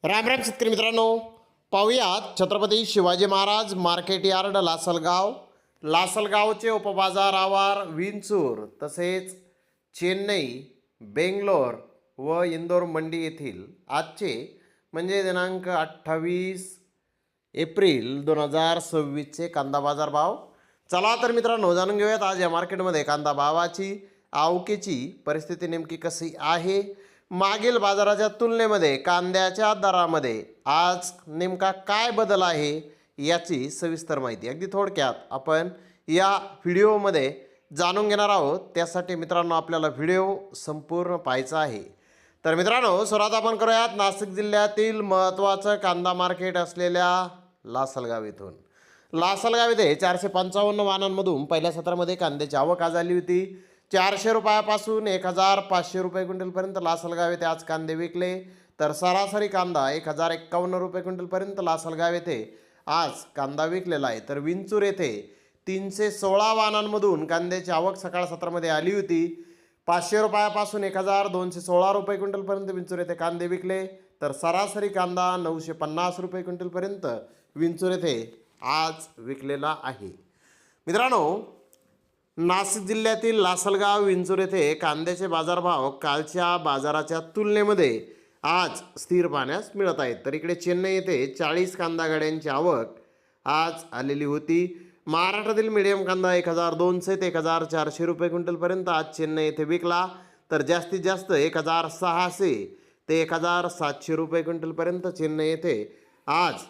राम राम शेतकरी मित्रांनो, पाहूयात छत्रपती शिवाजी महाराज मार्केट यार्ड लासलगावचे उपबाजार आवार विंचूर तसेच चेन्नई, बेंगलोर व इंदोर मंडी येथील आजचे म्हणजे दिनांक 28 एप्रिल 2026चे कांदा बाजार भाव. चला तर मित्रांनो, जाणून घेऊयात आज या मार्केटमध्ये कांदा भावाची आवकेची परिस्थिती नेमकी कशी आहे. मागील बाजाराच्या तुलनेमध्ये कांद्याच्या दरामध्ये आज नेमका काय बदल आहे याची सविस्तर माहिती अगदी थोडक्यात आपण या व्हिडिओमध्ये जाणून घेणार आहोत. त्यासाठी मित्रांनो आपल्याला व्हिडिओ संपूर्ण पाहायचा आहे. तर मित्रांनो, सुरुवात आपण करूयात नाशिक जिल्ह्यातील महत्त्वाचं कांदा मार्केट असलेल्या लासलगाव येथून. लासलगाव येथे 455 वाहनांमधून पहिल्या सत्रामध्ये कांद्याची आवक आज आली होती. 400 रुपयापासून 1500 रुपये क्विंटलपर्यंत लासलगाव येथे आज कांदे विकले. तर सरासरी कांदा 1051 रुपये क्विंटलपर्यंत लासलगाव येथे आज कांदा विकलेला आहे. तर विंचूर येथे 316 वाहनांमधून कांद्याची आवक सकाळ सत्रामध्ये आली होती. 500 रुपयापासून 1216 रुपये क्विंटलपर्यंत विंचूर येथे कांदे विकले. तर सरासरी कांदा 950 रुपये क्विंटलपर्यंत विंचूर येथे आज विकलेला आहे. मित्रांनो, नाशिक जिल्ह्यातील लासलगाव विंचूर येथे कांद्याचे बाजारभाव कालच्या बाजाराच्या तुलनेमध्ये आज स्थिर पाहण्यास मिळत आहेत. तर इकडे चेन्नई येथे 40 कांदा गाड्यांची आवक आज आलेली होती. महाराष्ट्रातील मीडियम कांदा 1200 ते 1400 रुपये क्विंटलपर्यंत आज चेन्नई येथे विकला. तर जास्तीत जास्त 1600 ते 1700 रुपये क्विंटलपर्यंत चेन्नई येथे आज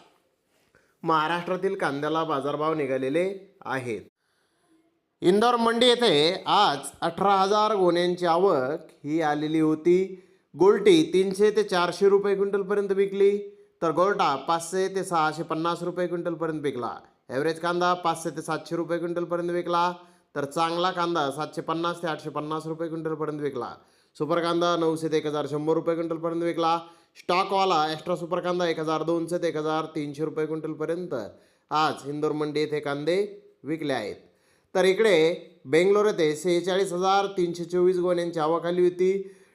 महाराष्ट्रातील कांद्याला बाजारभाव निघालेले आहेत. इंदोर मंडी येथे आज 18,000 गोण्यांची आवक ही आलेली होती. गोल्टी 300 ते 400 रुपये क्विंटलपर्यंत विकली. तर गोल्टा 500 ते 650 रुपये क्विंटलपर्यंत विकला. ॲव्हरेज कांदा 500 ते 700 रुपये क्विंटलपर्यंत विकला. तर चांगला कांदा 750 ते 850 रुपये क्विंटलपर्यंत विकला. सुपर कांदा 900 ते 1100 रुपये क्विंटलपर्यंत विकला. स्टॉकवाला एक्स्ट्रा सुपर कांदा 1200 ते 1300 रुपये क्विंटलपर्यंत आज इंदोर मंडी येथे कांदे विकले आहेत. तर इकडे बेंगलोर येथे 46,324 गोण्यांची आवक आली होती.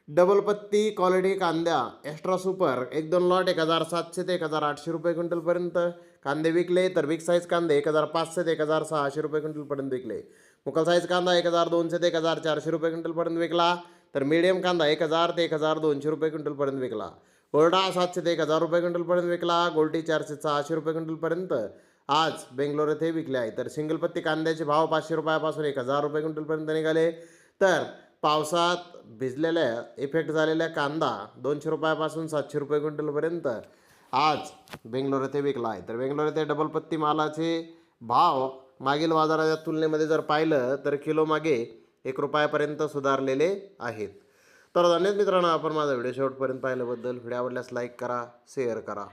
डबल पत्ती क्वालिटी कांद्या एक्स्ट्रा सुपर 1-2 लॉट 1700 ते 1800 रुपये क्विंटलपर्यंत कांदे विकले. तर बिग साईज कांदे 1500 ते 1600 रुपये क्विंटलपर्यंत विकले. मुकल साईज कांदा 1200 ते 1400 रुपये क्विंटलपर्यंत विकला. तर मीडियम कांदा 1000 ते 1200 रुपये क्विंटलपर्यंत विकला. गोल्डा 700 ते 1000 रुपये क्विंटलपर्यंत विकला. गोल्टी 400 ते 600 रुपये क्विंटलपर्यंत आज बेंगलोर येथे विकले आहे. तर सिंगल पत्ती कांद्याचे भाव 500 रुपयापासून 1000 रुपये क्विंटलपर्यंत निघाले. तर पावसात भिजलेल्या इफेक्ट झालेल्या कांदा 200 रुपयापासून 700 रुपये क्विंटलपर्यंत आज बेंगलोर येथे विकला आहे. तर बेंगलोर येथे डबल पत्ती मालाचे भाव मागील बाजाराच्या तुलनेमध्ये जर पाहिलं तर किलो मागे 1 रुपयापर्यंत सुधारलेले आहेत. तर धन्यवाद मित्रांनो, आपण माझा व्हिडिओ शेवटपर्यंत पाहिल्याबद्दल. व्हिडिओ आवडल्यास लाईक करा, शेअर करा.